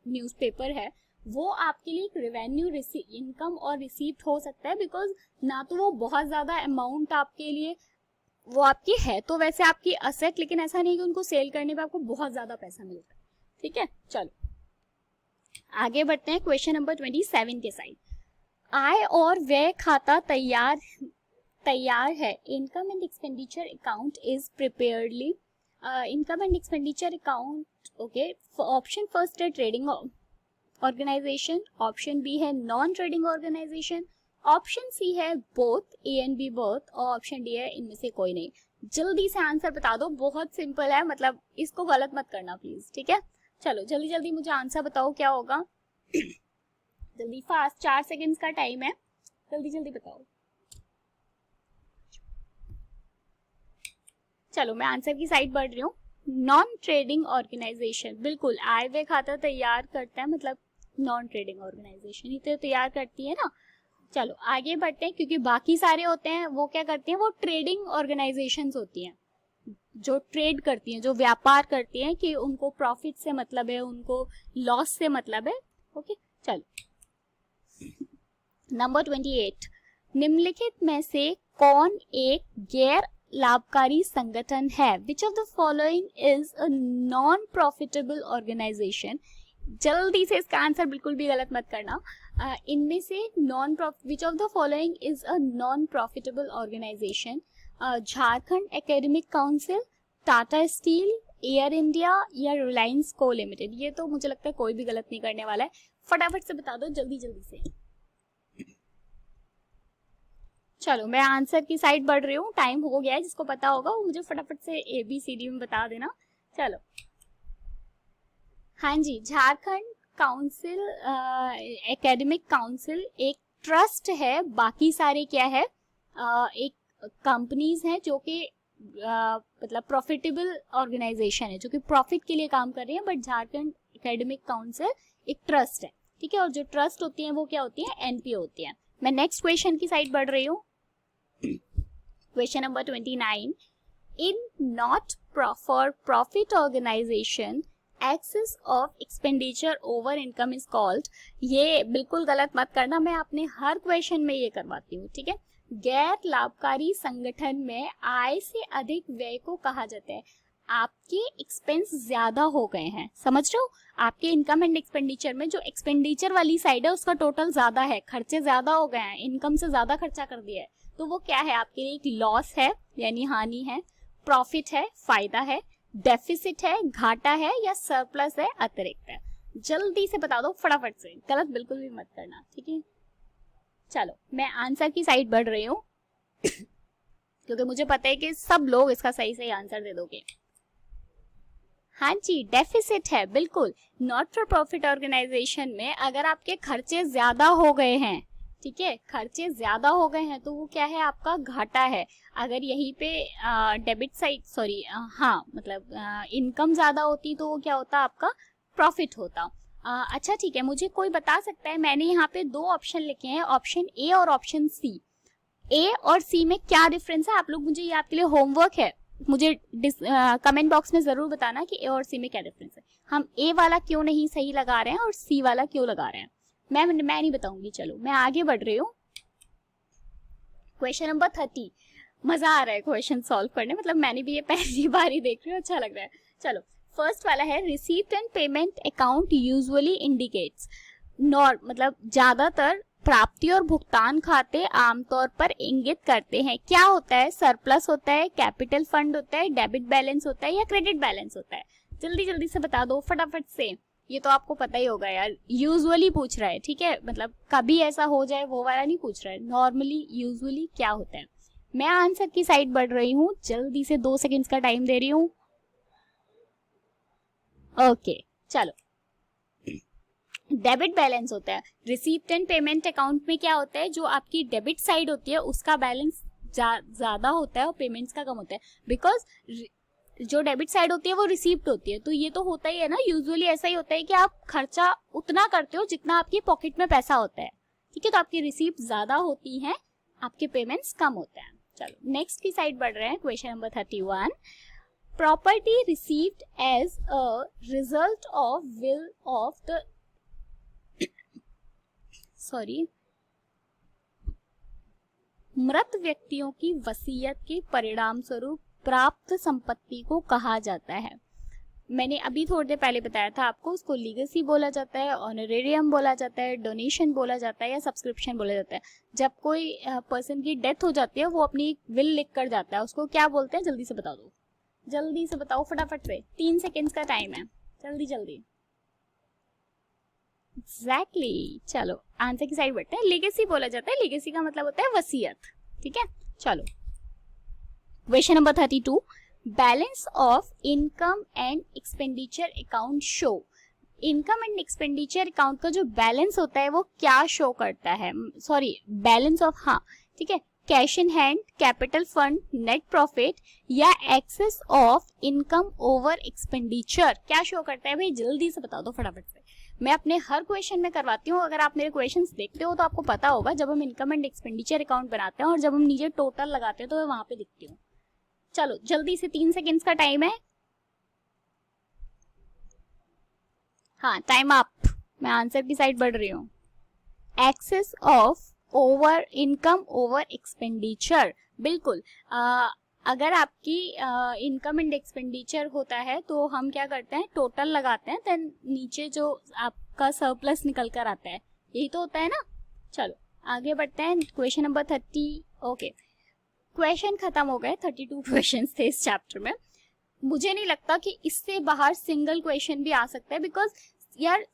न्यूज़पेपर है वो आपके लिए एक रेवेन्यू इनकम और रिसीप्ट हो सकता है, बिकॉज ना तो वो बहुत ज्यादा अमाउंट आपके लिए, वो आपकी है तो वैसे आपकी असेट, लेकिन ऐसा नहीं कि उनको सेल करने पे आपको बहुत ज्यादा पैसा मिलता है, ठीक है। चलो आगे बढ़ते हैं क्वेश्चन नंबर 27 के साइड। आय और व्यय खाता तैयार है, income and expenditure account is preparedly, income and expenditure account, okay. Option first है ट्रेडिंग ऑर्गेनाइजेशन, ऑप्शन बी है non trading organisation, option C है both, A and B both, और ऑप्शन डी है इनमें से कोई नहीं। जल्दी से आंसर बता दो, बहुत सिंपल है, मतलब इसको गलत मत करना प्लीज, ठीक है। चलो जल्दी जल्दी मुझे आंसर बताओ क्या होगा। जल्दी फास्ट, 4 सेकेंड्स का टाइम है, जल्दी जल्दी बताओ। चलो मैं आंसर की साइड बढ़ रही हूँ। नॉन ट्रेडिंग ऑर्गेनाइजेशन, बिल्कुल आय व्यय खाता तैयार करता है, मतलब नॉन ट्रेडिंग ऑर्गेनाइजेशन ही तो तैयार करती है ना। चलो आगे बढ़ते हैं, क्योंकि बाकी सारे होते हैं वो क्या करती हैं, वो ट्रेडिंग ऑर्गेनाइजेशंस होती हैं, जो ट्रेड करती हैं, जो व्यापार करती हैं, कि उनको प्रॉफिट से मतलब है, उनको लॉस से मतलब है, ओके। चलो नंबर 28, निम्नलिखित में से कौन एक गैर लाभकारी संगठन है, which of the following is a non profitable organisation. जल्दी से इसका आंसर बिल्कुल भी गलत मत करना। इनमें से which of the following is a non profitable organisation, Jharkhand academic council, Tata steel, Air India, या रिलायंस को लिमिटेड। ये तो मुझे लगता है कोई भी गलत नहीं करने वाला है, फटाफट से बता दो जल्दी जल्दी से। चलो मैं आंसर की साइड बढ़ रही हूँ, टाइम हो गया है, जिसको पता होगा वो मुझे फटाफट से ABCD में बता देना। चलो हाँ जी, झारखंड काउंसिल एकेडमिक काउंसिल एक ट्रस्ट है, बाकी सारे क्या है, एक कंपनीज हैं जो कि मतलब प्रॉफिटेबल ऑर्गेनाइजेशन है, जो कि प्रॉफिट के लिए काम कर रही है, बट झारखंड एकेडमिक काउंसिल एक ट्रस्ट है, ठीक है। और जो ट्रस्ट होती है वो क्या होती है, NPO होती है। मैं नेक्स्ट क्वेश्चन की साइड बढ़ रही हूँ, question number 29, in not for profit organisation excess of expenditure over income is called. ये बिल्कुल गलत मत करना, मैं अपने हर क्वेश्चन में ये करवाती हूँ, ठीक है। गैर लाभकारी संगठन में आय से अधिक व्यय को कहा जाता है। आपके एक्सपेंस ज्यादा हो गए हैं, समझ रहे हो, आपके इनकम एंड एक्सपेंडिचर में जो एक्सपेंडिचर वाली साइड है उसका टोटल ज्यादा है, खर्चे ज्यादा हो गए हैं, इनकम से ज्यादा खर्चा कर दिया है, तो वो क्या है आपके लिए, एक लॉस है यानी हानि है, प्रॉफिट है फायदा है, डेफिसिट है घाटा है, या सरप्लस है अतिरिक्त है। जल्दी से बता दो फटाफट से, गलत बिल्कुल भी मत करना, ठीक है। चलो मैं आंसर की साइड बढ़ रही हूँ क्योंकि मुझे पता है कि सब लोग इसका सही सही आंसर दे दोगे। हाँ जी, डेफिसिट है, बिल्कुल। नॉट फॉर प्रॉफिट ऑर्गेनाइजेशन में अगर आपके खर्चे ज्यादा हो गए हैं, ठीक है, खर्चे ज्यादा हो गए हैं, तो वो क्या है, आपका घाटा है। अगर यहीं पे डेबिट साइड, सॉरी, हाँ मतलब इनकम ज्यादा होती तो वो क्या होता, आपका प्रॉफिट होता। अच्छा ठीक है, मुझे कोई बता सकता है, मैंने यहाँ पे दो ऑप्शन लिखे हैं, ऑप्शन ए और ऑप्शन सी। ए और सी में क्या डिफरेंस है? आप लोग, मुझे ये आपके लिए होमवर्क है, मुझे कमेंट बॉक्स में जरूर बताना कि ए और सी में क्या डिफरेंस है। हम ए वाला क्यों नहीं सही लगा रहे हैं और सी वाला क्यों लगा रहे हैं, मैं नहीं बताऊंगी। चलो मैं आगे बढ़ रही हूँ। Question number 30। मजा आ रहा है क्वेश्चन सॉल्व करने, मतलब मैंने भी ये पहली बार ही देख रही हूँ, अच्छा लग रहा है। चलो फर्स्ट वाला है, receipt and payment account usually indicates, मतलब ज्यादातर प्राप्ति और भुगतान खाते आमतौर पर इंगित करते हैं। क्या होता है? सरप्लस होता है, कैपिटल फंड होता है, डेबिट बैलेंस होता है या क्रेडिट बैलेंस होता है? जल्दी जल्दी से बता दो फटाफट से, ये तो आपको पता ही होगा यार। यूजुअली पूछ रहा है, ठीक है, मतलब कभी ऐसा हो जाए वो वाला नहीं पूछ रहा है, नॉर्मली यूजुअली क्या होता है। मैं आंसर की साइड बढ़ रही हूँ, जल्दी से 2 सेकेंड्स का टाइम दे रही हूँ। ओके चलो, डेबिट बैलेंस होता है। रिसीप्ट एंड पेमेंट अकाउंट में क्या होता है, जो आपकी डेबिट साइड होती है उसका बैलेंस ज्यादा होता है और पेमेंट्स का कम होता है, बिकॉज जो डेबिट साइड होती है वो रिसीप्ट होती है। तो ये तो होता ही है ना, यूजुअली ऐसा ही होता है कि आप खर्चा उतना करते हो जितना आपकी पॉकेट में पैसा होता है, ठीक है, तो आपकी रिसीप्ट ज्यादा होती है, आपके पेमेंट्स कम होते हैं। चलो नेक्स्ट की साइड बढ़ रहे हैं, question number 31। Property received as a result of will of the मृत व्यक्तियों की वसीयत के परिणाम स्वरूप प्राप्त संपत्ति को कहा जाता है। मैंने अभी थोड़ी देर पहले बताया था आपको, उसको लीगेसी बोला जाता है, ऑनरेरियम बोला जाता है, डोनेशन बोला जाता है या सब्सक्रिप्शन बोला जाता है। जब कोई पर्सन की डेथ हो जाती है, वो अपनी विल लिख कर जाता है, उसको क्या बोलते हैं? जल्दी से बता दो, जल्दी से बताओ फटाफट से, 3 सेकेंड्स का टाइम है, जल्दी जल्दी। एग्जैक्टली चलो आंसर की साइड बढ़ते हैं। लीगेसी बोला जाता है, लीगेसी का मतलब होता है वसीयत, ठीक है। चलो question number 32। Balance of income and expenditure account show, income and expenditure account का जो बैलेंस होता है वो क्या शो करता है? सॉरी, बैलेंस ऑफ, हाँ ठीक है, cash in hand, capital fund, net profit या excess of income over expenditure, क्या शो करता है भाई? जल्दी से बता दो फटाफट से। मैं अपने हर क्वेश्चन में करवाती हूँ, अगर आप मेरे क्वेश्चंस देखते हो तो आपको पता होगा, जब हम इनकम एंड एक्सपेंडिचर अकाउंट बनाते हैं और जब हम नीचे टोटल लगाते हैं तो मैं वहां पे दिखती हूँ। चलो जल्दी से, 3 सेकेंड्स का टाइम है। हाँ टाइम अप, मैं आंसर की साइड बढ़ रही हूँ। Excess of over income over expenditure, बिल्कुल। अगर आपकी इनकम एंड एक्सपेंडिचर होता है तो हम क्या करते हैं, टोटल लगाते हैं, देन नीचे जो आपका सरप्लस निकल कर आता है, यही तो होता है ना। चलो आगे बढ़ते हैं, क्वेश्चन नंबर 30। ओके क्वेश्चन खत्म हो गए, 32 क्वेश्चंस थे इस चैप्टर में। मुझे नहीं लगता कि इससे बाहर सिंगल क्वेश्चन भी आ सकता है, बिकॉज यार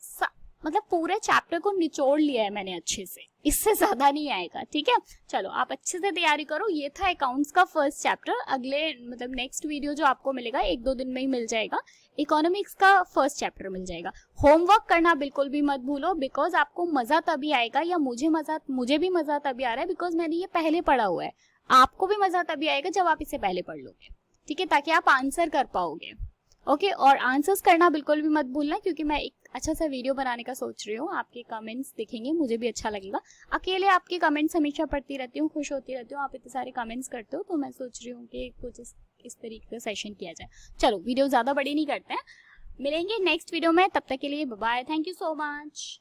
मतलब पूरे चैप्टर को निचोड़ लिया है मैंने अच्छे से, इससे ज्यादा नहीं आएगा, ठीक है। चलो आप अच्छे से तैयारी करो। ये था अकाउंट्स का फर्स्ट चैप्टर। अगले मतलब नेक्स्ट वीडियो जो आपको मिलेगा 1-2 दिन में ही मिल जाएगा, इकोनॉमिक्स का फर्स्ट चैप्टर मिल जाएगा। होमवर्क करना बिल्कुल भी मत भूलो, बिकॉज आपको मजा तभी आएगा, या मुझे भी मजा तभी आ रहा है बिकॉज मैंने ये पहले पढ़ा हुआ है। आपको भी मजा तभी आएगा जब आप इसे पहले पढ़ लोगे, ठीक है, ताकि आप आंसर कर पाओगे। ओके और आंसर्स करना बिल्कुल भी मत भूलना, क्योंकि मैं एक अच्छा सा वीडियो बनाने का सोच रही हूँ। आपके कमेंट्स दिखेंगे, मुझे भी अच्छा लगेगा। अकेले आपके कमेंट्स हमेशा पढ़ती रहती हूँ, खुश होती रहती हूँ, आप इतने सारे कमेंट्स करते हो, तो मैं सोच रही हूँ कि कुछ इस तरीके का सेशन किया जाए। चलो वीडियो ज्यादा बड़ी नहीं करते हैं, मिलेंगे नेक्स्ट वीडियो में, तब तक के लिए bye bye, thank you so much.